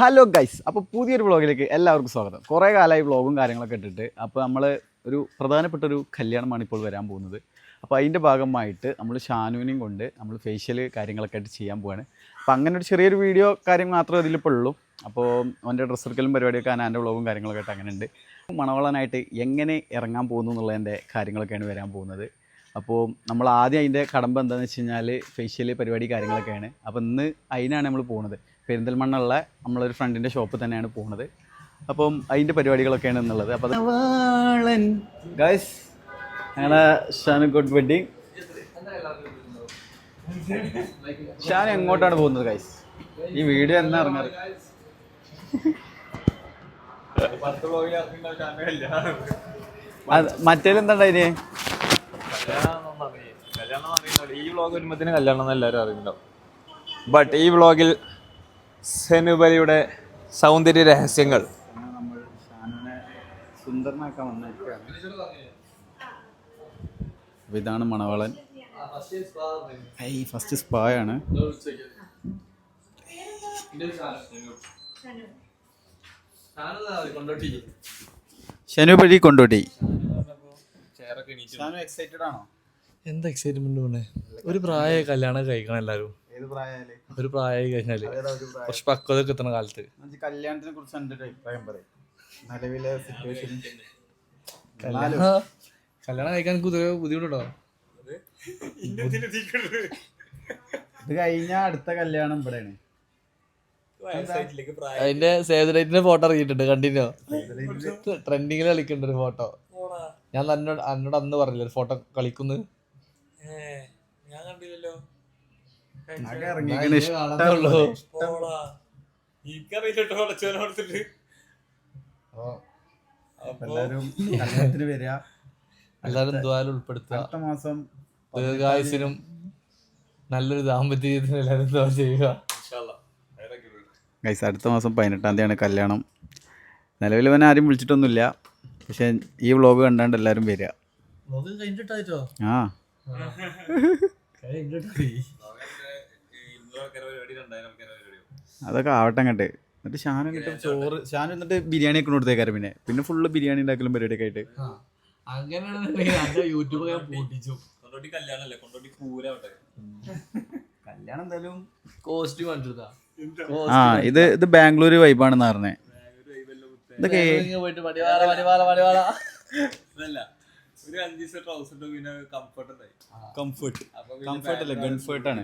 Hello guys, അപ്പോൾ പുതിയൊരു വ്ളോഗിലേക്ക് എല്ലാവർക്കും സ്വാഗതം. കുറേ കാലമായി വ്ളോഗും കാര്യങ്ങളൊക്കെ ഇട്ടിട്ട്. അപ്പോൾ നമ്മൾ ഒരു പ്രധാനപ്പെട്ട ഒരു കല്യാണമാണ് ഇപ്പോൾ വരാൻ പോകുന്നത്. അപ്പോൾ അതിൻ്റെ ഭാഗമായിട്ട് നമ്മൾ ഷാനുവിനെയും കൊണ്ട് നമ്മൾ ഫേഷ്യൽ കാര്യങ്ങളൊക്കെ ആയിട്ട് ചെയ്യാൻ പോവാണ്. അപ്പോൾ അങ്ങനെ ഒരു ചെറിയൊരു വീഡിയോ കാര്യം മാത്രമേ അതിലിപ്പോൾ ഉള്ളൂ. അപ്പോൾ അവൻ്റെ ഡ്രസ്സ് എടുക്കലും പരിപാടിയൊക്കെ എൻ്റെ വ്ളോഗും കാര്യങ്ങളൊക്കെ ആയിട്ട് അങ്ങനെ ഉണ്ട്. മണവളനായിട്ട് എങ്ങനെ ഇറങ്ങാൻ പോകുന്നു എന്നുള്ളതിൻ്റെ കാര്യങ്ങളൊക്കെയാണ് വരാൻ പോകുന്നത്. അപ്പോൾ നമ്മൾ ആദ്യം അതിൻ്റെ കടമ്പ എന്താണെന്ന് വെച്ച് കഴിഞ്ഞാൽ ഫേഷ്യൽ പരിപാടി കാര്യങ്ങളൊക്കെയാണ്. അപ്പോൾ ഇന്ന് അതിനാണ് നമ്മൾ പോകുന്നത്. പെരിന്തൽമണ്ണുള്ള നമ്മളൊരു ഫ്രണ്ടിൻ്റെ ഷോപ്പ് തന്നെയാണ് പോകുന്നത്. അപ്പം അതിൻ്റെ പരിപാടികളൊക്കെയാണ് എന്നുള്ളത്. അപ്പോൾ ഗൈസ് ഞങ്ങളെ ഷാനു ഗുഡ് വെഡ്ഡിങ്. ഷാൻ എങ്ങോട്ടാണ് പോകുന്നത് ഗൈസ്? ഈ വീഡിയോ എന്നാ ഇറങ്ങാറ്? മറ്റേലെന്താ അതിന് ഈ വ്ളോഗ് വരുമ്പോഴത്തേന് കല്യാണം എന്ന് എല്ലാവരും അറിയുന്നുണ്ടാവും. ബട്ട് ഈ വ്ളോഗിൽ സെനുബലിയുടെ സൗന്ദര്യ രഹസ്യങ്ങൾ നമ്മൾ ഷാനുവിനെ സുന്ദരനാക്കാൻ വന്നിരിക്കുകയാണ്. അപ്പോൾ ഇതാണ് മണവാളൻ. ഫസ്റ്റ് സ്പായാണ്. ഷനുബലി കൊണ്ടോട്ടി. ഷാനു എക്സൈറ്റഡ് ആണോ? എന്താ എക്സൈറ്റ്മെന്റ് പോണേ? ഒരു പ്രായമായി കല്യാണം കഴിക്കണം എല്ലാവരും. ഒരു പ്രായമായി കഴിഞ്ഞാല് കുറച്ച് പക്വതൊക്കെ എത്തുന്ന കാലത്ത് കല്യാണത്തിനെ കുറിച്ച് എൻ്റെ ഒരു അഭിപ്രായം പറയും. നിലവിലെ സിറ്റുവേഷൻ. കല്യാണം കഴിക്കാൻ ബുദ്ധിമുട്ടുണ്ടോ? ഇത് കഴിഞ്ഞ അടുത്ത കല്യാണം ഇവിടെയാണ്. അതിന്റെ സേവ് ദ ഡേറ്റിന്റെ ഫോട്ടോ ഇറങ്ങിയിട്ടുണ്ട്, കണ്ടിന്യോ? ട്രെൻഡിങ്ങിൽ കളിക്കുന്നുണ്ട് ഒരു ഫോട്ടോ. ഞാൻ എന്നോട് അന്ന് പറഞ്ഞില്ല ഒരു ഫോട്ടോ കളിക്കുന്നത്. ഞാൻ കണ്ടില്ലല്ലോ. എല്ലാരും ദ്വാരം ഉൾപ്പെടുത്തുക. അടുത്ത മാസം ദീർഘായുസിനും നല്ലൊരു ദാമ്പത്യ ജീവിതത്തിന് എല്ലാവരും ദ്വാ ചെയ്യുക. ഗൈസ്, അടുത്ത മാസം 18-ാം തീയതിയാണ് കല്യാണം. നിലവിൽ അവൻ ആരും വിളിച്ചിട്ടൊന്നുമില്ല. പക്ഷെ ഈ വ്ളോഗ് കണ്ടാണ്ട് എല്ലാവരും വരിക. ആ അതൊക്കെ ആവട്ടെ അങ്ങോട്ട്. എന്നിട്ട് ഷാനു എന്നിട്ട് ചോറ് ഷാനു എന്നിട്ട് ബിരിയാണി ഒക്കെ കൊടുത്തേക്കാറ്. പിന്നെ ഫുള്ള് ബിരിയാണി ഉണ്ടാക്കലും പരിപാടിയൊക്കെ ആയിട്ട് കല്യാണം എന്തായാലും ഇത് ബാംഗ്ലൂർ വൈബാണെന്ന് പറഞ്ഞേ. ഇതൊക്കെ ഗൺഫേർട്ടാണ്.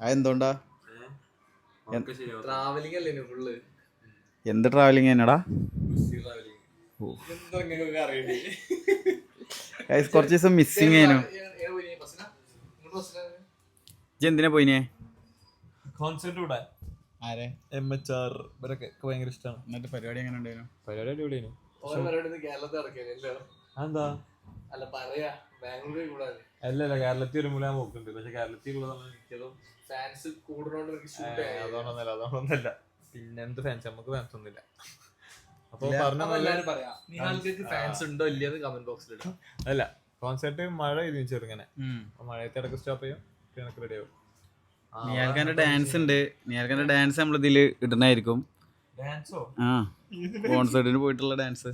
അതെന്തോണ്ടാ? എന്ത് ട്രാവലിംഗ് തന്നെടാ? കുറച്ച് ദിവസം മിസ്സിങ് ആയിരുന്നു. എന്തിനാ പോയിനെ? ഇവരൊക്കെ ഭയങ്കര ഇഷ്ടമാണ്. എന്നിട്ട് പരിപാടി എങ്ങനെ ഉണ്ടായിരുന്നു? പരിപാടി അടിപൊളിയായിരുന്നു. അല്ലല്ല, കേരളത്തിൽ ഒരു മൂലം പോക്കുണ്ട്. പക്ഷെ കേരളത്തിൽ അതൊന്നല്ല. പിന്നെ എന്ത് ഫാൻസ്? നമുക്ക് ഫാൻസ് ഒന്നുമില്ല. അപ്പൊ അല്ല, കോൺസെർട്ട് മഴ ചെയ്തു ചെറുങ്ങനെ. മഴയത്തെ ഇടയ്ക്ക് സ്റ്റോപ്പ് ചെയ്യും, പിന്നെ റെഡി ആവും. നിയാൽക്കാന്റെ ഡാൻസ് ഉണ്ട്. നിയാൽക്കാന്റെ ഡാൻസ് നമ്മൾ ഇതിൽ ഇടണായിരിക്കും. ആ, കോൺസേർട്ടിന് പോയിട്ടുള്ള ഡാൻസ്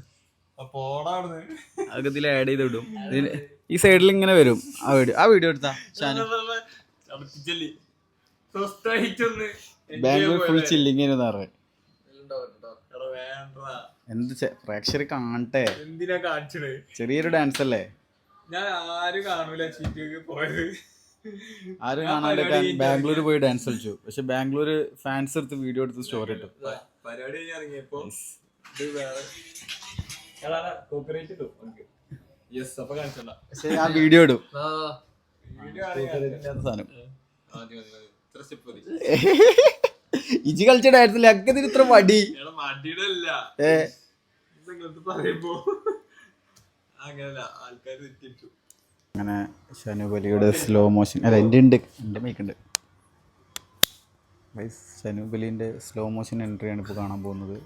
അതൊക്കെ ഇതിൽ ആഡ് ചെയ്ത് വിടും. ഈ സൈഡിൽ ഇങ്ങനെ വരും. ആ വീഡിയോ എടുത്താ ബാംഗ്ലൂർ ഫുൾ ചില്ലിങ് പറഞ്ഞു. എന്ത് പ്രേക്ഷകർ കാണട്ടെ. എന്തിനാ കാണിച്ചത്? ചെറിയൊരു ഡാൻസ് അല്ലേ? ഞാൻ ആരും കാണൂല. പോയത് ആരും കാണാണ്ട് ബാംഗ്ലൂർ പോയി ഡാൻസ് കളിച്ചു. പക്ഷെ ബാംഗ്ലൂർ ഫാൻസ് എടുത്ത് വീഡിയോ എടുത്ത് സ്റ്റോറി ഇട്ടു. പരിപാടി ഇറങ്ങിയപ്പോ പക്ഷെ ആ വീഡിയോ ഇടും. സാധനം ഇജി കളിച്ച ഡാൻസിൽ അക്കത്തിന് ഇത്ര മടി. അങ്ങനെ ഷനുബലിയുടെ സ്ലോ മോഷൻ അല്ല എൻ്റെ മേക്കുണ്ട്. ഷനുബലിൻ്റെ സ്ലോ മോഷൻ എൻട്രിയാണ് ഇപ്പോൾ കാണാൻ പോകുന്നത്.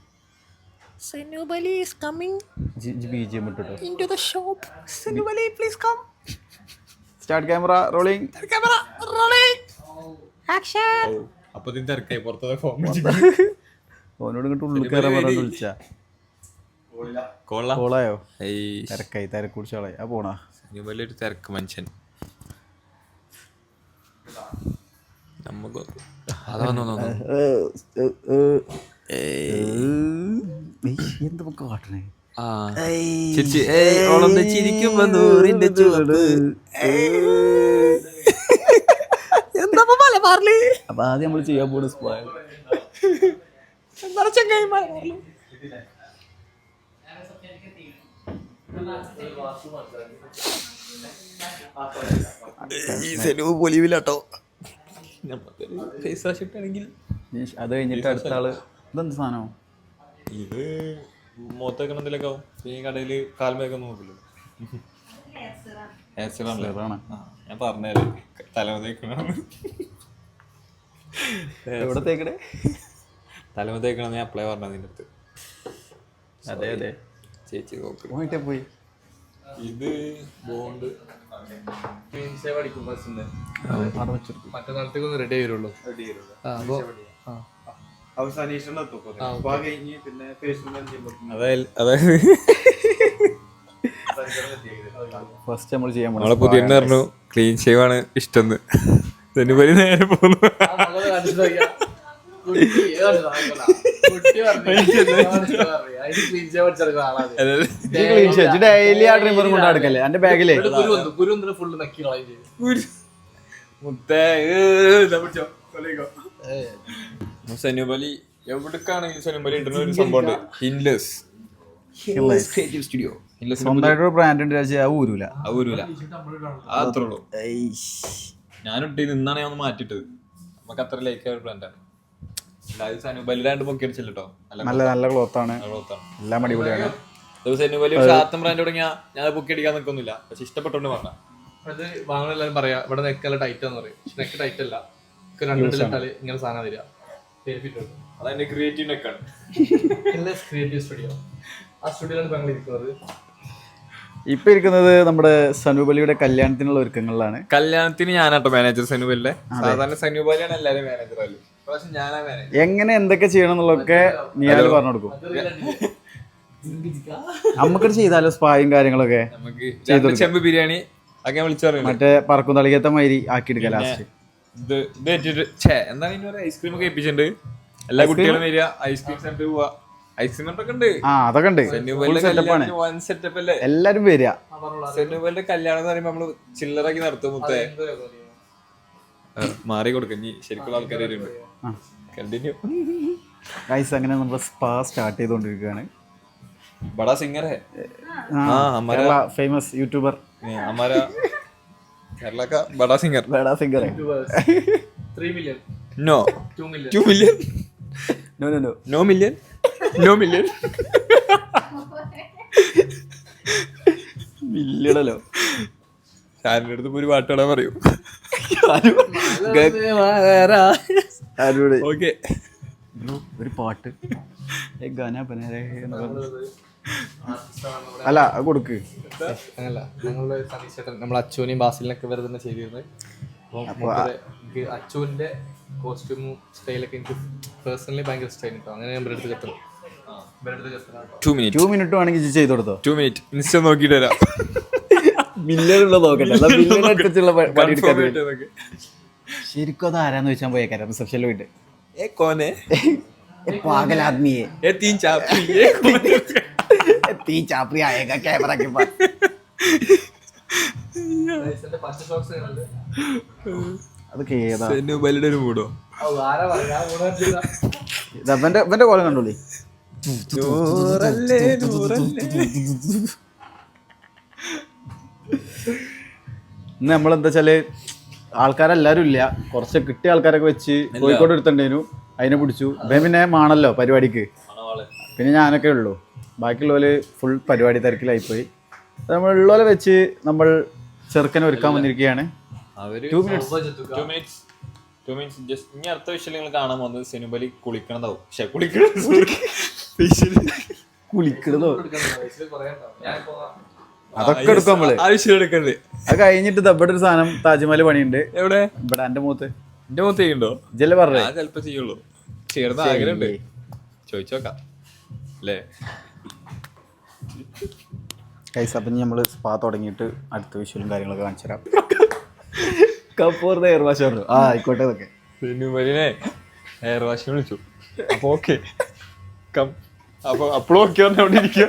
Senubali is coming BGM ഇട്ടിട്ടോ. into the shop. Senubali, please come. Start camera rolling. Camera rolling. Action. അപ്പൊ ഇതിന് തിരക്കായി പുറത്തത് ഫോൺ ഓനോട് ഇങ്ങോട്ട് ഉള്ളിൽ കയറാൻ പറഞ്ഞു വിളിച്ചാ കോളായോ? തിരക്കായി തിരക്കുടിച്ചാളായി. ആ പോണാ വലിയൊരു തിരക്ക് മനുഷ്യൻ. നമുക്ക് എന്താ കാട്ടണേ? ചിരിക്കുമ്പോ നൂറിന്റെ ചുവട്. എന്താ മലബാറില്? അപ്പൊ ആദ്യം നമ്മൾ ചെയ്യാൻ പോണ സ്പോയിൽ. എന്താണ് ചങ്ങായി മലബാറില്? പൊലിവിലാട്ടോ. ഫേസ് വാഷ് ഇട്ടാണെങ്കിൽ അത് കഴിഞ്ഞിട്ട് അടുത്ത ആള് ഇതെന്ത് സാധനം? ഇത് മുഖത്തൊക്കെ എന്തെങ്കിലുമൊക്കെ ആവും. ഈ കടയില് കാൽമയൊക്കെ നോക്കില്ല. ഞാൻ പറഞ്ഞാല് തലമ തേക്കണം. എവിടെ തേക്കണേ? തലമ തേക്കണമെന്ന് ഞാൻ അപ്ലൈ പറഞ്ഞ നിന്റെ അടുത്ത്. അതെ അതെ ചേച്ചി നോക്ക്. പോയിട്ടേ പോയി. ഇത് ബോണ്ട് മറ്റേ നാളത്തേക്കൊന്ന് റെഡി ആയിരുള്ളൂ. അതായത് ഫസ്റ്റ് നമ്മൾ ചെയ്യാൻ പോണ നമ്മളെ പുതിയ പറഞ്ഞു ക്ലീൻ ഷേവ് ആണ് ഇഷ്ടം. സെനുബലി നേരെ പോന്നു. ഡെയിലി ആ ട്രിമ്മർ കൊണ്ട് നടക്കല്ലേ എന്റെ ബാഗിലേ? സെനുബലി എവിടേക്കാണ് ഈ സെനുബലി ഇടുന്ന ഒരു സംഭവം ഹിൻലെസ് ക്രിയേറ്റീവ് സ്റ്റുഡിയോ. സ്വന്തമായിട്ടൊരു ബ്രാൻഡ് ഉണ്ട്. ഊരൂല അത്രേ ഉള്ളൂ. ഞാനിട്ട് നിന്നാണ് ഞാൻ ഒന്ന് മാറ്റിട്ടത്. നമുക്ക് അത്ര ലൈക്ക് ഒരു ബ്രാൻഡാണ്. സെനുബലിയുടെ പൊക്കി അടിച്ചില്ലോ. നല്ല നല്ല ക്ലോത്താണ്, എല്ലാം അടിപൊളിയാണ്. സെനുബലി ഷാത്തം ബ്രാൻഡ് തുടങ്ങിയാ ഞാൻ പൊക്കി അടിക്കാൻ നിൽക്കൊന്നുമില്ല. പക്ഷെ ഇഷ്ടപ്പെട്ടോണ്ട് പറഞ്ഞ അത് വാങ്ങുന്ന എല്ലാവരും പറയാ ഇവിടെ നെക്കല്ല ടൈറ്റ് എന്ന് പറയും. നെക്ക് ടൈറ്റ് അല്ല, രണ്ടിട്ടാല് ഇങ്ങനെ സാധനം തരിക. അതെന്റെ ക്രിയേറ്റീവ് നെക്കാണ്. Creative studio. ആ സ്റ്റുഡിയോയിലാണ് ഞങ്ങൾ ഇരിക്കുന്നത്. ഇപ്പൊ ഇരിക്കുന്നത് നമ്മുടെ സനുബലിയുടെ കല്യാണത്തിനുള്ള ഒരുക്കങ്ങളിലാണ്. കല്യാണത്തിന് ഞാനാട്ടോ മാനേജർ സെനുബലിന്റെ. സാധാരണ സെനുബലിയാണ് എല്ലാരും മാനേജർ ആയാലും. പക്ഷെ ഞാനാ മാനേജർ. എങ്ങനെ എന്തൊക്കെ ചെയ്യണം എന്നുള്ളതൊക്കെ നീ ആര് പറഞ്ഞു കൊടുക്കും? നമുക്കിട്ട് ചെയ്താലോ സ്പായും കാര്യങ്ങളൊക്കെ? നമുക്ക് ചെമ്പ് ബിരിയാണി ഒക്കെ വിളിച്ചു പറയും. മറ്റേ പറക്കും തളികത്തെ മാതിരി ആക്കിയെടുക്കാം ലാസ്റ്റ്. എന്താണ് ഇനി ഐസ്ക്രീം ഒക്കെ ഏൽപ്പിച്ചിട്ടുണ്ട്. എല്ലാ കുട്ടികളും വരിക, ഐസ്ക്രീം സെന്റർ പോവാ. ഐസ്ക്രീം സെന്റർ ഒക്കെ ഉണ്ട്. അതൊക്കെ ഉണ്ട്. സെറ്റപ്പ് അല്ലേ? എല്ലാരും വരിക. സെനുബലിന്റെ കല്യാണം എന്ന് പറയുമ്പോ നമ്മള് ചില്ലറാക്കി നടത്തും. മുത്തേ മാറി കൊടുക്കും. ശരിക്കുള്ള ആൾക്കാർ വരുന്നുണ്ട്. Continue guys. അങ്ങനെ നമ്മുടെ സ്പാ സ്റ്റാർട്ട് ചെയ്തുകൊണ്ടിരിക്കുകയാണ്. ബഡാ സിംഗർ ഹേ ഫേമസ് യൂട്യൂബർ हमारा केरला का बड़ा सिंगर है 3 million. No. 2 million. 2 million. No million. മില്യണല്ലോ. ഷാനിന്റെ അടുത്ത് ഒരു പാട്ട് പാടാൻ പറയൂ. ഓക്കെ ഒരു പാട്ട് അല്ല അത് കൊടുക്ക്. അങ്ങനല്ല, ഞങ്ങളുടെ സതീശേട്ടൻ നമ്മൾ അച്ചുവിനെയും ബാസിലിനൊക്കെ വെറുതെ തന്നെ ചെയ്തിരുന്നത്. അപ്പോൾ എനിക്ക് അച്ചുവിന്റെ കോസ്റ്റ്യൂമും സ്റ്റൈലൊക്കെ എനിക്ക് പേഴ്സണലി ഭയങ്കര ഇഷ്ടമായിരുന്നു. അങ്ങനെ ഞാൻ എടുത്ത് കത്തണം. 2 മിനിറ്റ് വേണമെങ്കിൽ ചെയ്ത് കൊടുത്തോ. 2 minutes ഇൻസ്റ്റ നോക്കിട്ട് വരാം. മില്യണുള്ള നോക്കട്ടെ. ശരിക്കും അത് ആരാന്ന് ചോദിച്ചാൽ പോയേക്കാരം റിസപ്ഷനിൽ പോയിട്ട്. पागल आदमी है ये तीन चापरी आएगा कैमरा के पास. അതൊക്കെ ഏതാ? സെനുബലിയുടെ ഒരു മൂടോ? ഇവന്റെ കോലം കണ്ടോളി. ഇന്ന് നമ്മളെന്താ വെച്ചാല് ആൾക്കാരെല്ലാരും ഇല്ല, കുറച്ച് കിട്ടിയ ആൾക്കാരൊക്കെ വെച്ച് കോഴിക്കോട് എടുത്തിട്ടേനു. അതിനെ പിടിച്ചു. പിന്നെ മാണല്ലോ പരിപാടിക്ക്. പിന്നെ ഞാനൊക്കെ ഉള്ളൂ. ബാക്കിയുള്ളവര് ഫുൾ പരിപാടി തിരക്കിലായിപ്പോയി. നമ്മളുള്ളവരെ വെച്ച് നമ്മൾ ചെറുക്കനെ ഒരുക്കാൻ വന്നിരിക്കുകയാണ്. 2 minutes ജസ്റ്റ്. ഇനി അടുത്ത വിഷയം നിങ്ങൾ കാണാൻ പോകുന്നത് സെനുബലി കുളിക്കണതാവും. പക്ഷെ കുളിക്കണം കുളിക്കണതോ അതൊക്കെ എടുക്കും നമ്മള്. ആവശ്യം എടുക്കണ്ടേ? അത് കഴിഞ്ഞിട്ട് ഇവിടെ ഒരു സാധനം താജ്മഹൽ പണിയുണ്ട്. എവിടെ? ഇവിടെ എന്റെ മൂത്ത് എന്റെ മുഖത്ത് ചെയ്യണ്ടോ? ഇജ്ജല്ലേ പറഞ്ഞേ? ഞാൻ ചിലപ്പോ ചെയ്യുള്ളൂ. ചേർന്ന് ആഗ്രഹമുണ്ട്, ചോദിച്ചോക്കാം അല്ലേ? കൈസ് അപ്പം നമ്മൾ സ്പാ തുടങ്ങിയിട്ട് അടുത്ത വിഷ്വലും കാര്യങ്ങളൊക്കെ കാണിച്ചു തരാം. കപ്പൂർ ഹെയർ വാഷ് പറഞ്ഞു. ആ ആയിക്കോട്ടെ. അതൊക്കെ സിനുമലിനെ ഹെയർ വാഷ് വിളിച്ചു. അപ്പൊ ഓക്കെ അപ്പൊ അപ്പോഴും ഓക്കെ അവിടെ ഇരിക്കുക.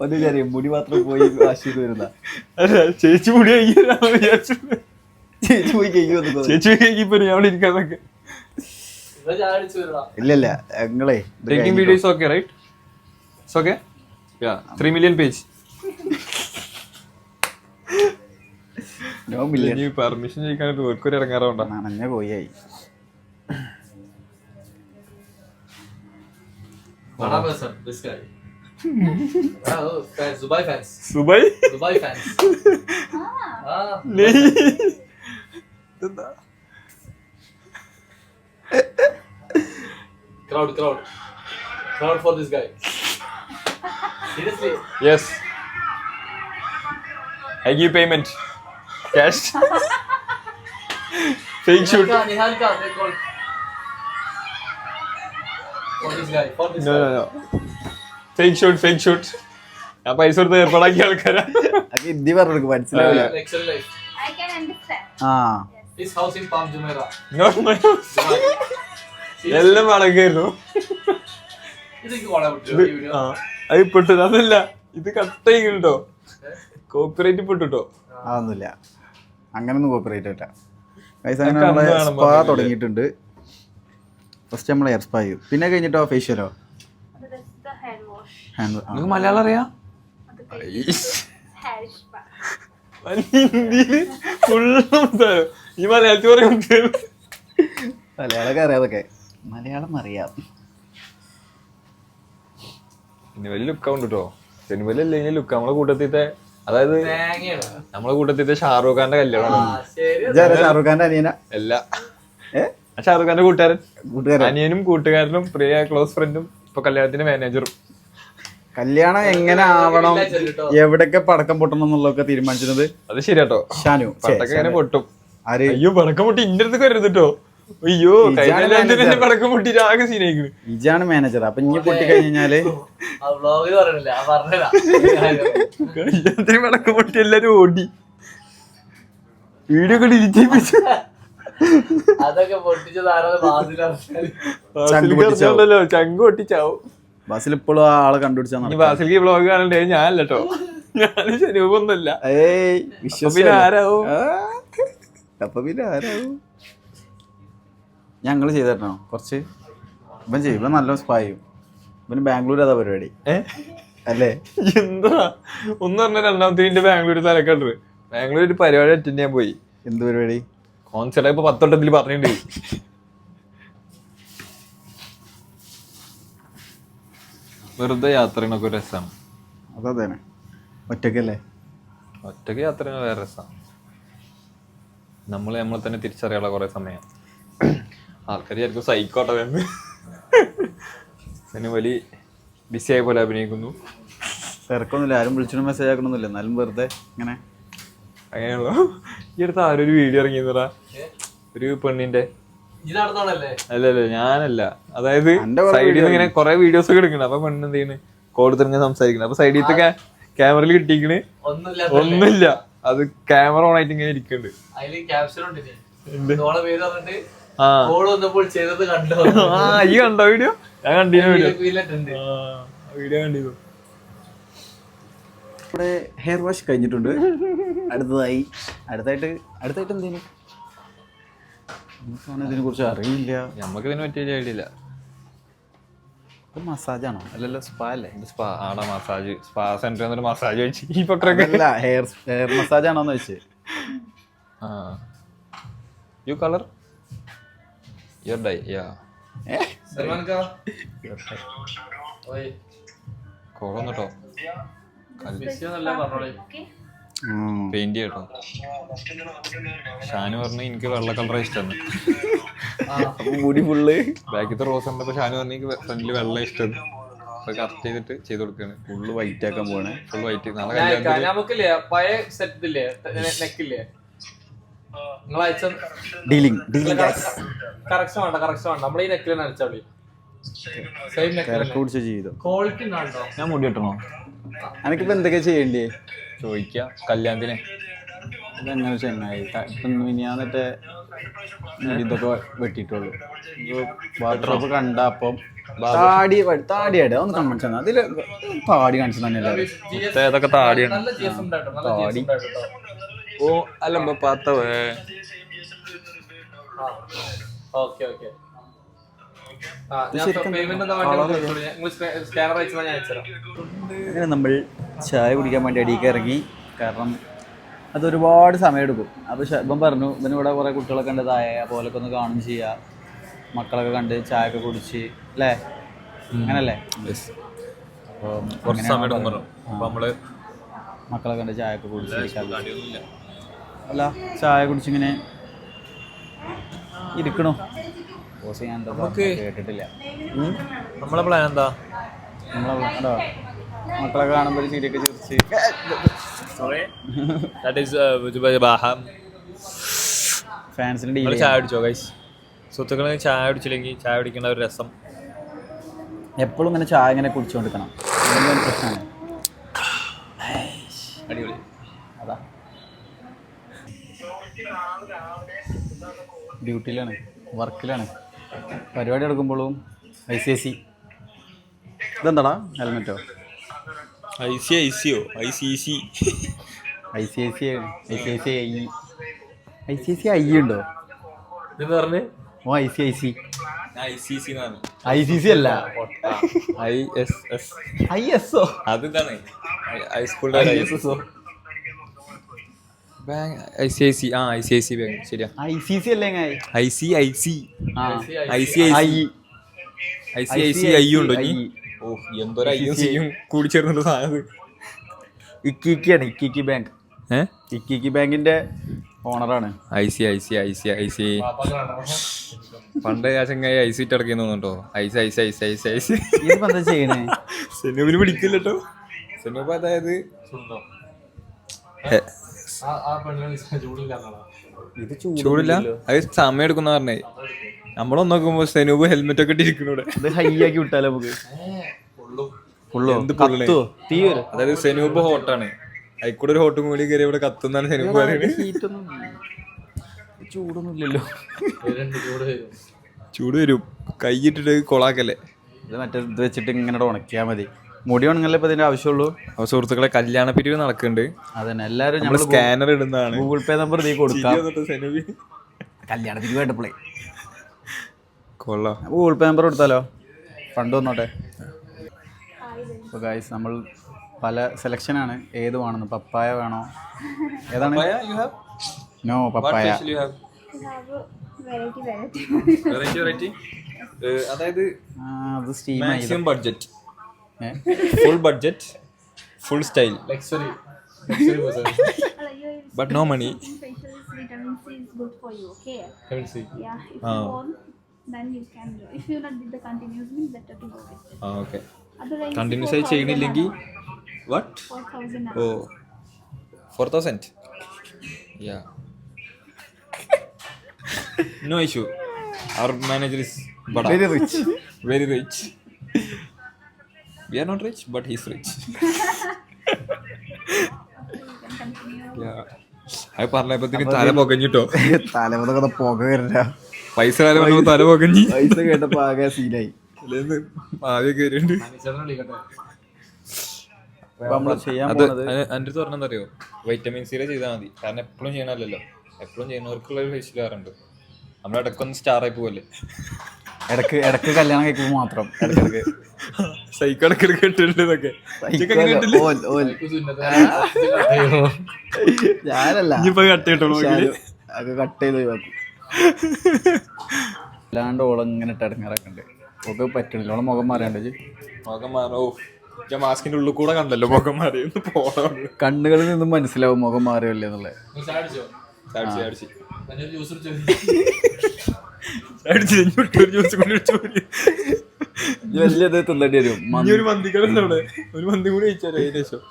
ഒന്നും അറിയാം, മുടി മാത്രം പോയി വാഷ് ചെയ്ത് വരുന്ന ചേച്ചി മുടി വിചാരിച്ചു. ചേച്ചി പോയി കഴിയുമോ? ചേച്ചി കഴിക്കിപ്പോ ഞാൻ അവിടെ ഇരിക്കാന്നൊക്കെ. ഇല്ലല്ല ഞങ്ങളെ Taking video is okay, right? It's okay? Yeah, 3 million page. No million. ഇനി പെർമിഷൻ ചോദിക്കാനായിട്ട് ഓർക്കൊരു ഇറങ്ങാറുണ്ടോ? നനഞ്ഞ കോയായി. This guy. Dubai fans. സുബൈ Dubai fans. Crowd for this guy. Seriously. Yes. I give payment. Cash. Fake shoot. Nihalka, they call. For this guy. For this guy. No. Fake shoot. ഞാൻ പൈസ കൊടുത്ത് ഏർപ്പാടാക്കിയ ആൾക്കാരാ. ഹിന്ദി പറഞ്ഞെടുക്കും, മനസ്സിലാവില്ല. Excellent life. I can understand. ആ His house in Palm Jumeirah. Not my house. എല്ലാം അടങ്ങായിരുന്നു. ഇതൊക്കെ വളരെ പറ്റില്ല. അത് പെട്ടു. അതല്ല, ഇത് കട്ട് ചെയ്യണ്ടോ? കോപ്പിറൈറ്റ് പെട്ടുട്ടോ. അതൊന്നുമില്ല, അങ്ങനൊന്നും കോപ്പറേറ്റ് ഇല്ല. പൈസ അതൊക്കെ അന്ന് കാണുമ്പോ സ്പാ അറിയില്ലേ? തുടങ്ങിയിട്ടുണ്ട്. ഫസ്റ്റ് നമ്മൾ ഹെയർ സ്പാ ചെയ്യും, പിന്നെ കഴിഞ്ഞിട്ടോ ഫേഷ്യലോ. That's the hair wash. നിനക്ക് മലയാളം അറിയാം? Hair spa. ഹിന്ദിയില് ഫുള്ള് സംസാരം. ഈ മലയാളത്തിൽ പറയാൻ മലയാളമൊക്കെ അറിയാതൊക്കെ. മലയാളം അറിയാം. സിനിമയിൽ ലുക്കാവുണ്ട് കേട്ടോ. സിനിമയിൽ അല്ലെങ്കിൽ ലുക്ക് നമ്മളെ കൂട്ടത്തിത്തെ, അതായത് തേങ്ങയാണ്. നമ്മളെ കൂട്ടത്തിത്തെ ഷാറൂഖ് ഖാന്റെ കല്യാണം. ഇതാരാ ഷാറൂഖ് ഖാന്റെ അനിയന? അല്ല, ഷാറൂഖ് ഖാന്റെ കൂട്ടുകാരൻ, കൂട്ടുകാരൻ. അനിയനും കൂട്ടുകാരനും പ്രിയ ക്ലോസ് ഫ്രണ്ടും ഇപ്പൊ കല്യാണത്തിന്റെ മാനേജറും. കല്യാണം എങ്ങനെ ആവണം, എവിടൊക്കെ പടക്കം പൊട്ടണം എന്നുള്ളതൊക്കെ തീരുമാനിച്ചത് അത് ശരിയാട്ടോ. ഷാനു. പടക്കം ഇങ്ങനെ പൊട്ടും. ആര്? അയ്യോ പടക്കം പൊട്ടി ഇന്റെ അടുത്ത് വരരുത് കേട്ടോ. അയ്യോ കഴിഞ്ഞ പടക്കം പൊട്ടിട്ട് ആകെ സീനായിക്കണ്. ഇജാണ് മാനേജർ. അപ്പൊ ഇനി പൊട്ടി കഴിഞ്ഞാല് ആ വ്ളോഗിൽ പറയണില്ല, ആ പറഞ്ഞതാ. കല്യാണത്തിന് പടക്കം പൊട്ടി എല്ലാരും ഓടി, വീഡിയോ ഒക്കെ ഡിലീറ്റ് ചെയ്യിപ്പിച്ചു. അതൊക്കെ പൊട്ടിച്ചത് ആരാണ്? ണ്ടല്ലോ ചങ്ക് പൊട്ടിച്ചാവും. ബസ്സിൽ ഇപ്പോഴും ആ ആളെ കണ്ടുപിടിച്ചാ ഇനി ബാസിലേക്ക് വ്ളോഗ് കാണണ്ടേ? ഞാനല്ല കേട്ടോ, ഞാൻ ശരിയൊന്നുമല്ല. ഏയ് പിന്നെ വിശ്വസിച്ച് ആരാവും? അപ്പൊ പിന്നെ ആരാവും? ഞങ്ങള് ചെയ്തോ കുറച്ച്. ഇവൻ ചെയ്യും, ഇവൻ നല്ല സ്പാ ചെയ്യും. ഇവന് ബാംഗ്ലൂർ അതാ പരിപാടി അല്ലേ? എന്താ ഒന്ന് പറഞ്ഞ രണ്ടാമത്തെ ബാംഗ്ലൂർ തലക്കണ്ട്. ബാംഗ്ലൂർ ഒരു പരിപാടി അറ്റൻഡ് ചെയ്യാൻ പോയി. എന്ത് പരിപാടി? കോൺസെർട്ട് ഇപ്പൊ 10 വട്ടത്തിൽ പറഞ്ഞിട്ടുണ്ട്. വെറുതെ യാത്രയൊക്കെ ഒരു രസമാണ്. അതേ ഒറ്റക്കല്ലേ? ഒറ്റയ്ക്ക് യാത്ര വേറെ രസമാണ്. നമ്മളെ തന്നെ തിരിച്ചറിയാനുള്ള കുറെ സമയം. ആൾക്കാർ വിചാരിക്കും സൈക്കോട്ടെ എന്ന്. അതിന് വലിയ ബിസി ആയ പോലെ അഭിനയിക്കുന്നു. തിരക്കൊന്നുമില്ല, ആരും വിളിച്ചിട്ട് മെസ്സേജ് ആക്കണമെന്നില്ല. എന്നാലും വെറുതെ ഇങ്ങനെ അങ്ങനെയുള്ള ഈ അടുത്ത് ആരും ഒരു വീഡിയോ ഇറങ്ങിയെന്നടാ, ഒരു പെണ്ണിന്റെ. അല്ലല്ല ഞാനല്ല, അതായത് സൈഡിൽ നിന്ന് ഇങ്ങനെ കുറെ വീഡിയോസ് ഒക്കെ എടുക്കണം. അപ്പൊ പെണ്ണ് എന്ത് ചെയ്യണ്, കോടത്തിങ്ങനെ സംസാരിക്കണം. അപ്പൊ സൈഡിൽ ക്യാമറയിൽ കിട്ടിക്കണ് ഒന്നുമില്ല, അത് ക്യാമറ ഓൺ ആയിട്ട് ഇങ്ങനെ ഇരിക്കുന്നുണ്ട്. ഈ കണ്ടോ വീഡിയോ? ഞാൻ കണ്ടിരുന്നു വീഡിയോ കണ്ടിരുന്നു. ഇവിടെ ഹെയർ വാഷ് കഴിഞ്ഞിട്ടുണ്ട്. അടുത്തായിട്ട് എന്തേലും ഇതിനെ കുറിച്ച് അറിയില്ല. നമുക്ക് ഇതിനെ പറ്റിയ ഐഡിയ ഇല്ല. മസാജാണോ? അല്ലല്ലോ, സ്പാ അല്ലേ? സ്പാ ആടാ, മസാജ്. സ്പാ സെന്റർ എന്നൊരു മസാജ് കഴിച്ചു. ഈ പത്രമൊക്കെ ഹെയർ മസാജ് ആണോന്ന് വെച്ച്. You colour your dye. യാ കോളൊന്നട്ടോ പെയിന്റ് കേട്ടോ. ഷാനു പറഞ്ഞു എനിക്ക് വെള്ള കളറാണ് ഇഷ്ടം. മുടി ഫുള്ള് ബാക്കിത്തെ റോസ് ഉണ്ടപ്പോ ഷാനു പറഞ്ഞു എനിക്ക് ഫ്രണ്ടില് വെള്ള ഇഷ്ടം. അപ്പൊ കറക്റ്റ് ചെയ്തിട്ട് ചെയ്ത് കൊടുക്കാണ്. ഫുള്ള് വൈറ്റ് ആക്കാൻ പോണേ. Full white. നാളെ നമുക്കില്ലേ പഴയ സെറ്റ് ഇല്ലേ നെക്കില്ലേ നിങ്ങൾ അയച്ച ഡീലിംഗ് കറക്ഷൻ വേണ്ട നമ്മളെ ഈ നെക്കിൽ തന്നെ അടിച്ചാൽ മതി. സെയിം നെക്ക് കുടിച്ച ജീവിതം. ക്വാളിറ്റി ഉണ്ടോ? ഞാൻ മുടി കിട്ടണോ? എനിക്കിപ്പോ എന്തൊക്കെ ചെയ്യണ്ടേ ചോദിക്ക കല്യാണത്തിന്. ഇതെങ്ങനെ ചെങ്ങായി മിനിയാന്നിട്ട് ഇതൊക്കെ വെട്ടിയിട്ടുള്ളൂ. വാട്ടർപ്പ് കണ്ട അപ്പം താടിയായിട്ട് ഒന്ന് കാണിച്ചു അതില് താടി കാണിച്ചു തന്നെയല്ലേ. ഏതൊക്കെ താടിയാണ്? നല്ല GS ഉണ്ടായിട്ടോ, നല്ല GS ഉണ്ടായിട്ടോ. ഓ അല്ല പാത്തവേ. ഓക്കെ സ്കാനർ അയച്ചാൽ ഞാൻ അയച്ചുതരാം. അങ്ങനെ നമ്മൾ ചായ കുടിക്കാൻ വേണ്ടി അടിയൊക്കെ ഇറങ്ങി. കാരണം അതൊരുപാട് സമയമെടുക്കും. അപ്പോൾ ഇവൻ പറഞ്ഞു ഇവനിവിടെ കുറേ കുട്ടികളൊക്കെ ഉണ്ട് താഴെ, പോലൊക്കെ ഒന്ന് കാണും ചെയ്യുക, മക്കളൊക്കെ കണ്ട് ചായ ഒക്കെ കുടിച്ച് അല്ലേ, അങ്ങനല്ലേ? കുറച്ച് സമയം എടുക്കും പറഞ്ഞു. അപ്പൊ നമ്മള് മക്കളൊക്കെ കണ്ട് ചായ ഒക്കെ കുടിച്ച് അല്ല ചായ കുടിച്ചിങ്ങനെ ഇരിക്കണോ? ബോസ് ഞാൻ കേട്ടിട്ടില്ല. നമ്മളെ പ്ലാൻ എന്താ? നമ്മളെ മക്കളെ കാണുമ്പോൾ ഒരു ചിരിയൊക്കെ ചിരിച്ച് ഫാൻസിന് ചായ കുടിച്ചോ ഗൈസ്? സുഹൃത്തുക്കളെ ചായ കുടിച്ചില്ലെങ്കിൽ ചായ കുടിക്കേണ്ട ഒരു രസം. എപ്പോഴും ഇങ്ങനെ ചായ ഇങ്ങനെ കുടിച്ചുകൊണ്ടിരിക്കണം, പ്രശ്നമാണ്. അടിപൊളി. അതാ ഡ്യൂട്ടിയിലാണ്, വർക്കിലാണ്, പരിപാടി എടുക്കുമ്പോഴും ICIC. ഇതെന്താടാ ഹെൽമെറ്റോ? ICICയോ? ICC ICICI ഉണ്ടോ? ഇതെന്ന് പറഞ്ഞ് ഓ ICIC ICC അല്ല ISO. അതെന്താണ്? ഹൈസ്കൂളിന്റെ ICIC. ICIC ബാങ്ക് ശരിയാ. ICC അല്ലേ? ICICI ഉണ്ടോ? ഓ എന്തൊരു ഐയും സിയും കൂടി ചേർന്നുള്ള സാധനം. ഇക്കിക്കിയാണ്, ഇക്കിക്കി ബാങ്ക്. ഇക്കിക്കി ബാങ്കിന്റെ ഓണറാണ്. ICICI പണ്ട് ആ ചങ്ങായി ഐസ് ഇട്ട് ഇറക്കിയെന്ന് തോന്നുന്നുണ്ടോ? ഐസ് ഇതിപ്പോ എന്താ ചെയ്യണേ? സെനൂപിന് പിടിക്കില്ലട്ടോ. സെനൂപ് അതായത് ഇത് ചൂടില്ല, അത് സമയം എടുക്കുന്ന പറഞ്ഞേ. നമ്മളൊന്ന് നോക്കുമ്പോ സെനൂപ് ഹെൽമെറ്റ് ഒക്കെ ഇട്ടിരിക്കണൂടെ. ഇത് ഹൈ ആക്കി വിട്ടാലോ നമുക്ക്? എന്ത് പൊള്ളണേ? അതായത് സെനൂപ് ഹോട്ടാണ്, അതിക്കൂടെ ഒരു ഹോട്ടും കൂടി കയറി ഇവിടെ കത്തുന്നാണ് സെനൂപ് പറയുന്നത്. ചൂടൊന്നും ഇല്ലല്ലോ. ചൂട് വരും, കൈയിട്ടിട്ട് കൊളാക്കല്ലേ. ഇത് മറ്റേ ഇത് വെച്ചിട്ട് ഇങ്ങനെ ഉണക്കിയാൽ മതി. മുടി ഉണങ്ങല്ലേ ഇപ്പൊ ഇതിന്റെ ആവശ്യമുള്ളൂ. അപ്പൊ സുഹൃത്തുക്കളെ കല്യാണ പിരിവ് നടക്കുന്നുണ്ട്. അതന്നെ എല്ലാരും നമ്മള് സ്കാനർ ഇടുന്നതാണ്. ഗൂഗിൾ പേ നമ്പർ നീ കൊടുക്കാം. കല്യാണത്തിന് വേണ്ടപ്പോളേ കൊള്ളാം. ഗൂഗിൾ പേ നമ്പർ കൊടുത്താലോ, ഫണ്ട് വന്നോട്ടെ. അപ്പോൾ ഗൈസ് നമ്മൾ പല സെലക്ഷനാണ്, ഏത് വേണമെന്ന്. പപ്പായ വേണോ? ഏതാണ്? നോ പപ്പായ. അതായത് അത് steam budget, full budget, full style, luxury but no money. Facial vitamin C is good for you, okay? Vitamin C. Yeah, if you want, then you can do. If you not did the continuous, means better to go with it. Okay. Otherwise, continuous ആയി ചെയ്യണില്ലെങ്കിൽ what? 4,000. Oh, 4,000. Yeah. No issue. Our manager is bada. Very rich. Very rich. We are not rich, but he's rich. Yeah. അത് പറഞ്ഞപ്പത്തിന് തല പൊകഞ്ഞിട്ടോ. തലമുറ പുക വരില്ല. പൈസ കാലം പറഞ്ഞപ്പോ തല പൊകഞ്ഞി. പൈസ കേട്ടപ്പോ ആകെ സീനായി. ആദ്യം കയറിയുണ്ട്. നമ്മൾ ചെയ്യാൻ അത് പോകുന്നത് എൻ്റെ അടുത്ത് പറഞ്ഞെന്താ അറിയോ? വൈറ്റമിൻ സിയിലെ ചെയ്താൽ മതി. കാരണം എപ്പോഴും ചെയ്യണമല്ലോ, എപ്പോഴും ചെയ്യുന്നവർക്കുള്ള ഒരു ഫേഷ്യൽ കാറുണ്ട്. നമ്മൾ ഇടയ്ക്കൊന്ന് സ്റ്റാർ ആയി പോവല്ലേ. ഇടക്ക് കല്യാണം കഴിക്കുമ്പോൾ മാത്രം ഇടയ്ക്ക് സൈക്കിളൊക്കെ കേട്ടിട്ടുണ്ട് ഇതൊക്കെ. ഞാനല്ല, ഇനിയിപ്പോ കട്ട് ചെയ്തിട്ടുള്ളൂ. അത് കട്ട് ചെയ്ത് ഒഴിവാക്കും. അല്ലാണ്ട് ഓളം ഇങ്ങനെ ഇട്ട് ഇടങ്ങാറൊക്കെ ഉണ്ട്. ഒക്കെ പറ്റണില്ല, ഓളം മുഖം മാറിയാണ്ട്. മുഖം മാറോ? മാസ്കിന്റെ ഉള്ളിൽ കൂടെ കണ്ടല്ലോ മുഖം മാറി. പോണം, കണ്ണുകളിൽ നിന്നും മനസ്സിലാവും മുഖം മാറിയല്ലേ എന്നുള്ളത്. വലിയത് തിന്നേണ്ടി വരും. ഇനി ഒരു മന്തിക്കട അവിടെ ഒരു മന്തി കൂടി കഴിച്ചാലോ ഏകദേശം.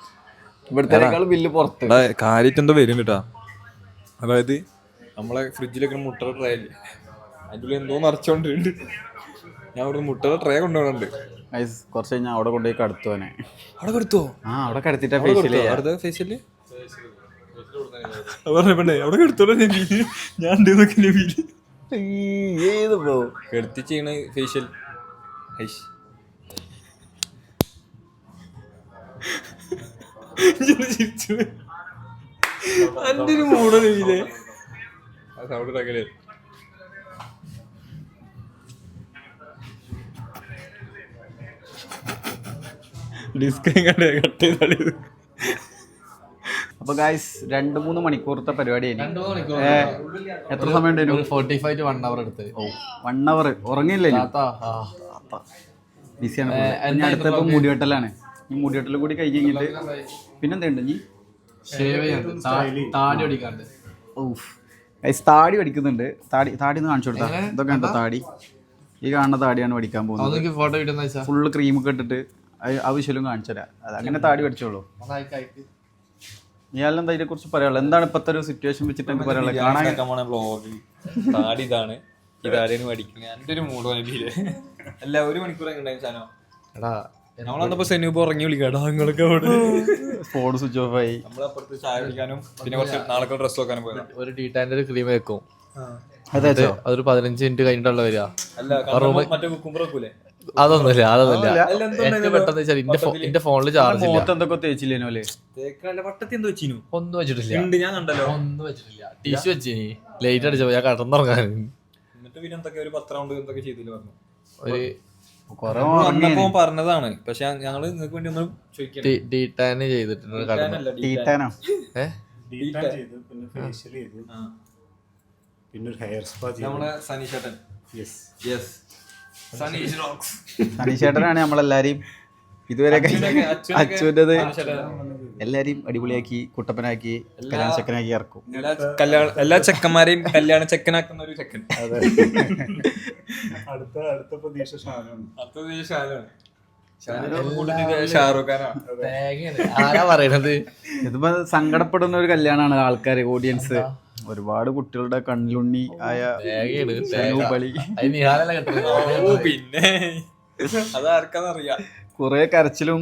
ഇവിടുത്തെ ബില്ല് പുറത്ത്. കാര്യമായിട്ട് എന്തോ വരും കേട്ടാ. അതായത് നമ്മളെ ഫ്രിഡ്ജിലൊക്കെ മുട്ടയുടെ ട്രേ അല്ലേ, അതിൻ്റെ എന്തോ നിറച്ചോണ്ടിട്ടുണ്ട്. ഞാൻ ഇവിടെ മുട്ടയുടെ ട്രേ കൊണ്ടുപോകുന്നുണ്ട്. കുറച്ച് കഴിഞ്ഞാൽ അവിടെ കൊണ്ടുപോയി കടത്തുവാനെ. അവിടെ കൊടുത്തോ? ആ അവിടെ കടത്തിട്ടാ ഫേഷ്യല്. ഫേഷ്യല് പറഞ്ഞേ അവിടെ കെടുത്തോളൂ. ഞാൻ ഏത് പോ കെടുത്തി ചെയ്യണ ഫേഷ്യൽ. അന്റെ ഒരു മൂടല്ലേ സൗണ്ട് ഉണ്ടാക്കലേ. ഡിസ്കൈ കട്ട് ചെയ്താളി. അപ്പൊ ഗായ്സ് 2-3 മണിക്കൂറത്തെ പരിപാടി. 2-3 മണിക്കൂർ എത്ര സമയം ഉണ്ടായിരുന്നു? 45 to 1 hour എടുത്ത്. 1 hour ഉറങ്ങിയില്ലേ? ബിസിയാണ്. അടുത്തപ്പോ മുടിവെട്ടലാണ്. ഈ മുടിവെട്ടലും കൂടി കഴിഞ്ഞിട്ട് പിന്നെന്തുണ്ട് നീ താടി അടിക്കാണ്ട്. താടി പഠിക്കുന്നുണ്ട്. താടി ഒന്ന് കാണിച്ചു കൊടുത്താ. ഇതൊക്കെ ഉണ്ടോ താടി? ഈ കാണുന്ന താടിയാണ് പഠിക്കാൻ പോകുന്നത്. ഫോട്ടോ കിട്ടുന്ന ഫുള്ള് ക്രീമൊക്കെ ഇട്ടിട്ട് ആവശ്യം കാണിച്ചു തരാം. അത് അങ്ങനെ താടി പഠിച്ചോളൂ. ഇയാളെന്താ ഇതിനെ കുറിച്ച് പറയാനുള്ളത്? എന്താണ് ഇപ്പത്തെ ഒരു സിറ്റുവേഷൻ വെച്ചിട്ട് എനിക്ക് പറയാനുള്ളത്? താടി ഇതാണ്, ഈ താടിയാണ് പഠിക്കുന്നത്. എൻ്റെ ഒരു മൂഡ് വന്നിട്ടില്ലേ? അല്ല, 1 മണിക്കൂർ എങ്ങനെയാ നമ്മളന്നപ്പോ സെനൂപ്പ് ഉറങ്ങി വിളിക്കാട്ടോ. നിങ്ങൾക്ക് ഫോൺ സ്വിച്ച് ഓഫ് ആയി. നമ്മളപ്പുറത്ത് ചായ കുടിക്കാനും പിന്നെ കുറച്ച് നാളെ ഡ്രസ് വെക്കാനും പോയത്. ഒരു ഡീറ്റാൻ്റെ ഒരു ക്രീം വെക്കും. അതെയോ? അതൊരു 15 മിനിറ്റ് കഴിഞ്ഞിട്ടുള്ള വരിക. മറ്റേ കുക്കുമ്പർ വെക്കൂലേ? അതൊന്നുമില്ല. ഏറ്റവും പെട്ടെന്ന് വെച്ചാൽ എന്റെ ഫോണില് ചാർജ് ഇല്ല. എന്തൊക്കെ തേച്ചില്ലേനോ അല്ലേ? ഒന്നും വെച്ചിട്ടില്ല. ഒന്നും വെച്ചിട്ടില്ല. ടിഷ്യൂ വെച്ചിനി ലൈറ്റ് അടിച്ചപ്പോ ഞാൻ കടന്നുറങ്ങാൻ. ഒരു പറഞ്ഞതാണ്. പക്ഷെ ഞങ്ങള് നിങ്ങൾക്ക് വേണ്ടി ഒന്നും ഡീറ്റാന് ചെയ്തിട്ടുണ്ട്. പിന്നെ ഹെയർ സ്പാ നമ്മളെ സനീഷേട്ടൻ. സനീഷേട്ടനാണ് നമ്മളെല്ലാരെയും ഇതുവരെ അച്ഛൻ്റെത് എല്ലാരെയും അടിപൊളിയാക്കി കുട്ടപ്പനാക്കി കല്യാണ ചെക്കനാക്കി ഇറക്കും. എല്ലാ ചെക്കന്മാരെയും കല്യാണ ചെക്കനാക്കുന്ന ഒരു ചെക്കൻ. അടുത്ത പ്രതീക്ഷ ഷാറൂഖ് ഖാനാണ്. ആരാ പറയണത്? ഇതിപ്പോ സങ്കടപ്പെടുന്ന ഒരു കല്യാണമാണ്. ആൾക്കാര് ഓഡിയൻസ് ഒരുപാട് കുട്ടികളുടെ കണ്ണിലുണ്ണി ആയ ബലി. പിന്നെ അതാർക്കാന്നറിയാം. കുറെ കരച്ചിലും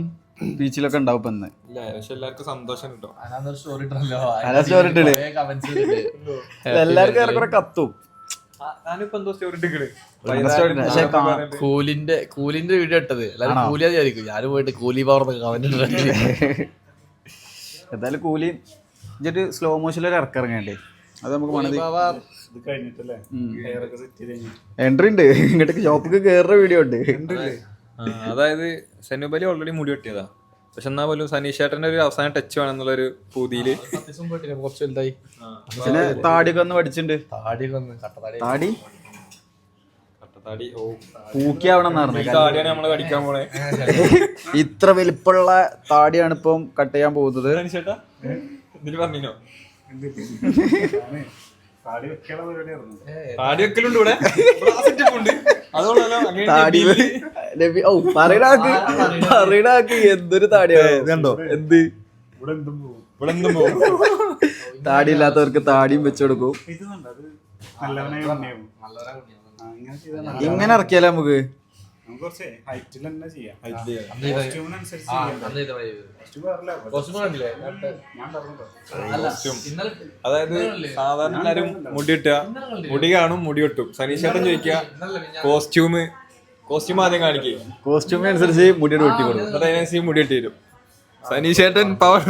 ബീച്ചിലൊക്കെ ഉണ്ടാവും ഇപ്പൊ ഇന്ന്. എല്ലാവർക്കും സന്തോഷം കിട്ടും. എല്ലാവർക്കും ഏറെക്കുറെ കത്തും. കൂലിന്റെ വീഡിയോ ഇട്ടത് എല്ലാരും കൂലിയാ വിചാരിക്കും. ഞാനും പോയിട്ട് കൂലി പവർ കമന്റ്. എന്തായാലും കൂലി ഇതൊരു സ്ലോ മോഷനിലൊരു ഇറക്കിറങ്ങണ്ടേ? അത് നമുക്ക് എൻട്രി ഉണ്ട്. ഇങ്ങോട്ട് ഷോപ്പിക്ക് കേറുന്ന വീഡിയോ ഉണ്ട്. അതായത് സെനുബലി ഓൾറെഡി മുടി വെട്ടിയതാ. പക്ഷെ എന്നാ പോലും സനീഷേട്ടന്റെ ഒരു അവസാന ടച്ച് വേണമെന്നുള്ളൊരു പൂതിയില് കുറച്ച് വലുതായി. പിന്നെ താടിയൊക്കെ ഒന്ന് പഠിച്ചിട്ടുണ്ട്. താടി പൂക്കിയാവണം താടിയാണ് നമ്മള് കടിക്കാൻ പോണേ. ഇത്ര വലിപ്പമുള്ള താടിയാണ് ഇപ്പം കട്ട് ചെയ്യാൻ പോകുന്നത്. സനീഷേട്ടാ ഇതില് പറഞ്ഞോ താടി വെക്കലുണ്ട് ഇവിടെ. പറയണാക്ക് എന്തൊരു താടിയാണോ? എന്ത് താടി ഇല്ലാത്തവർക്ക് താടിയും വെച്ചു കൊടുക്കും. ഇങ്ങനെ ഇറക്കിയാലേ നമുക്ക് അതായത് സാധാരണ എല്ലാരും മുടി വെട്ടുക, മുടി കാണും, മുടി വെട്ടും. സനീഷേട്ടൻ ചോദിക്കുക കോസ്റ്റ്യൂം ആദ്യം കാണിക്കുക. കോസ്റ്റ്യൂം അനുസരിച്ച് മുടിയുടെ വെട്ടി കൊടുക്കും. അതിനനുസരിച്ച് മുടി വെട്ടി തരും. സനീഷേട്ടൻ പവർ.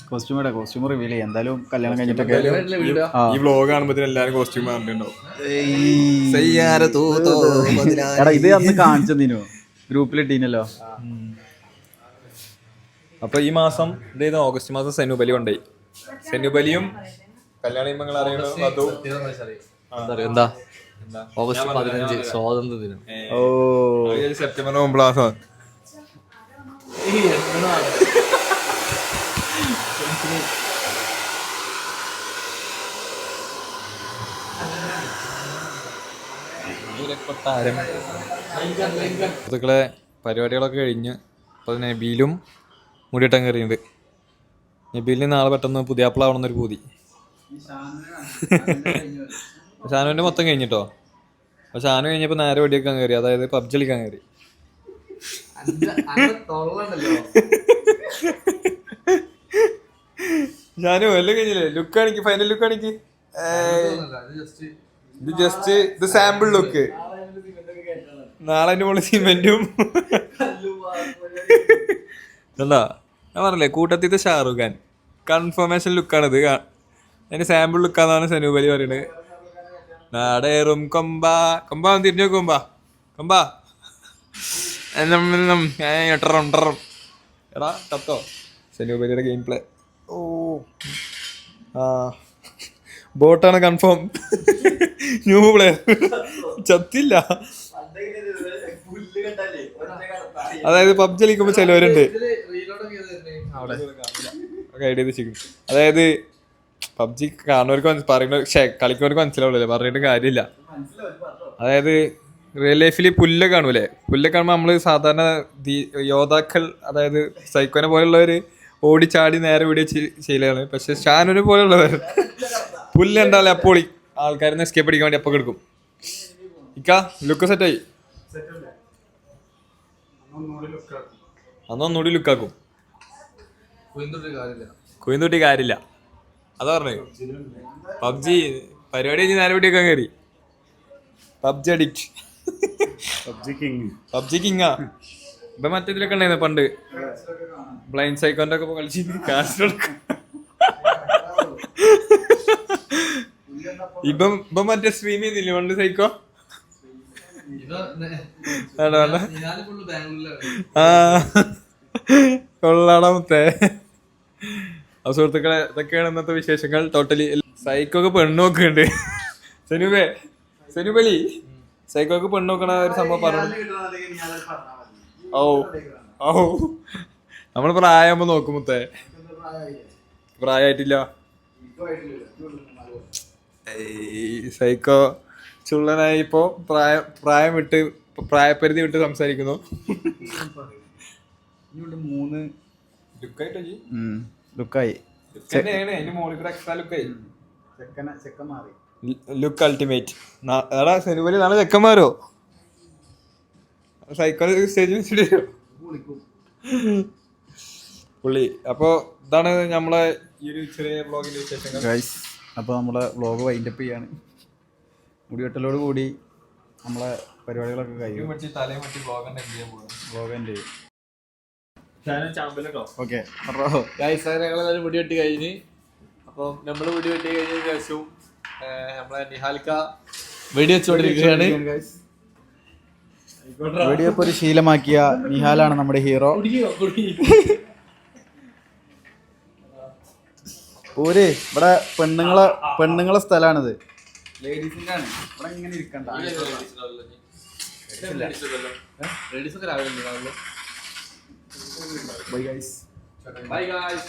കോസ്റ്റ്യൂം റിവീൽ ചെയ്യാം എന്തായാലും. കല്യാണം കഴിഞ്ഞിട്ടൊക്കെ ഈ വ്ലോഗ് കാണുമ്പോ എല്ലാരും കോസ്റ്റ്യൂം പറഞ്ഞിട്ടുണ്ടാവും. എടാ ഇത് അന്ന് കാണിച്ചതിനോ ഗ്രൂപ്പിലിട്ടീനല്ലോ. അപ്പൊ ഈ മാസം ഇതേത് ഓഗസ്റ്റ് മാസം സെനുബലി കൊണ്ടായി. സെനുബലിയും കല്യാണം നിങ്ങൾ അറിയണോ? എന്താ ഓഗസ്റ്റ് 15 സ്വാതന്ത്ര്യ ദിനം. സെപ്റ്റംബർ 9 സുഹൃത്തുക്കളെ പരിപാടികളൊക്കെ കഴിഞ്ഞ് അപ്പോൾ നബീലും മുടിയിട്ടാൻ കയറിയുണ്ട്. നബീലിന് നാളെ പെട്ടെന്ന് പുതിയാപ്പിളാവണമെന്നൊരു പൂതി. ഷാനുവിൻ്റെ മൊത്തം കഴിഞ്ഞിട്ടോ. അപ്പോൾ ഷാനു കഴിഞ്ഞപ്പോൾ നേരെ വെടിവെക്കാൻ കയറി, അതായത് പബ്ജി കളിക്കാൻ കയറി. ഷാനു എല്ലാം കഴിഞ്ഞില്ലേ? ലുക്ക് കാണിക്ക്, ഫൈനൽ ലുക്ക് കാണിക്ക്. ഇത് ജസ്റ്റ് ഇത് സാമ്പിൾ ലുക്ക്. നാളെ എൻ്റെ മുകളിൽ സിമെന്റും എന്താ ഞാൻ പറഞ്ഞില്ലേ കൂട്ടത്തിത്തെ ഷാറുഖ് ഖാൻ കൺഫർമേഷൻ ലുക്കാണിത്. അതിന്റെ സാമ്പിൾ ലുക്കാന്നാണ് സനൂപലി പറയുന്നത്. നാടേറും കൊമ്പ കൊമ്പ തിരിഞ്ഞു കൊമ്പ കൊമ്പ എടാ തത്തോ സനൂപലിയുടെ ഗെയിം പ്ലേ. ഓ ആ ബോട്ടാണ് കൺഫേം. New player ചത്തില്ല. അതായത് പബ്ജി കളിക്കുമ്പോ ചിലവരുണ്ട് ഐഡിയ വെച്ചിരിക്കും. അതായത് പബ്ജി കാണുന്നവർക്ക് പറയുന്ന കളിക്കുന്നവർക്ക് മനസ്സിലാവില്ലല്ലോ, പറഞ്ഞിട്ട് കാര്യമില്ല. അതായത് റിയൽ ലൈഫിൽ പുല്ല് കാണൂലേ, പുല്ല് കാണുമ്പോൾ നമ്മൾ സാധാരണ യോദ്ധാക്കൾ അതായത് സൈക്കോനെ പോലുള്ളവര് ഓടിച്ചാടി നേരെ വീഡിയോ ചെയ്യലാണ്. പക്ഷെ ഷാനുവിനെ പോലുള്ളവർ പുല്ല് ഉണ്ടാവില്ല അപ്പോൾ ആൾക്കാരിന്ന് എസ്കേപ്പ് അടിക്കാൻ വേണ്ടി അപ്പം എടുക്കും. ഇക്കാ ലുക്ക് സെറ്റായി, അന്നൊന്നുകൂടി ലുക്കാക്കും. കുയിന്തുട്ടി കാര്യമില്ല അതാ പറഞ്ഞു. പബ്ജി പരിപാടി കഴിഞ്ഞ് നേരെ വീട്ടിൽ വെക്കാൻ കയറി. പബ്ജി അഡിക്റ്റ്, പബ്ജി കിങ്ങാ. ഇപ്പൊ മറ്റേതിലൊക്കെ ഉണ്ടായിരുന്നു പണ്ട് ബ്ലൈൻഡ് സൈക്കോന്റെ ഒക്കെ കളിച്ച് ഇപ്പം മറ്റേ സ്ട്രീം ചെയ്യുന്നില്ലേ പണ്ട് സൈക്കോ. കൊള്ളാടാമത്തെ. സുഹൃത്തുക്കളെ ഇതൊക്കെയാണ് ഇന്നത്തെ വിശേഷങ്ങൾ. ടോട്ടലി സൈക്കോക്ക് പെണ്ണൊക്കെ ഉണ്ട്. സെനുബലി സൈക്കോക്ക് പെണ്ണോക്കണ ഒരു സംഭവം പറഞ്ഞു. ഓ ഓ നമ്മൾ പ്രായമാകുമ്പോ നോക്കും മുത്തേ, പ്രായമായിട്ടില്ല. സൈക്കോ ചുള്ളനായി ഇപ്പോ പ്രായം വിട്ട് പ്രായപരിധി വിട്ട് സംസാരിക്കുന്നു. ലുക്കായി ലുക്ക് അൾട്ടിമേറ്റ്. എടാ സെനുബലി നാളെ ചെക്കന്മാരോ സൈക്കോ സ്റ്റേജിൽ വെച്ചിട്ട് പുള്ളി. അപ്പോൾ ഇതാണ് നമ്മളെ ഈ ഒരു ചെറിയ വ്ളോഗിന്റെ വിശേഷങ്ങൾ. അപ്പോൾ നമ്മളെ വ്ളോഗ് വൈൻഡപ്പ് ചെയ്യാണ്. മുടിവെട്ടലോട് കൂടി നമ്മളെ പരിപാടികളൊക്കെ കഴിയും. വ്ളോഗിൻ്റെ ഓക്കെ ഞങ്ങളെല്ലാവരും മുടി വെട്ടി കഴിഞ്ഞ്. അപ്പം നമ്മൾ മുടി വെട്ടി കഴിഞ്ഞ ശേഷവും നമ്മളെ നിഹാൽക്ക വെടി വെച്ചുകൊണ്ടിരിക്കുകയാണ്. വെടിവെപ്പ് ഒരു ശീലമാക്കിയ നിഹാലാണ് നമ്മുടെ ഹീറോ. പോര് ഇവിടെ പെണ്ണുങ്ങളെ സ്ഥലമാണിത്, ലേഡീസിന്റെ ആണ്. ഇവിടെ ഇങ്ങനെ ഇരിക്കണ്ട. ലേഡീസൊക്കെ രാവിലെ ബൈ ഗൈസ്. Bye guys.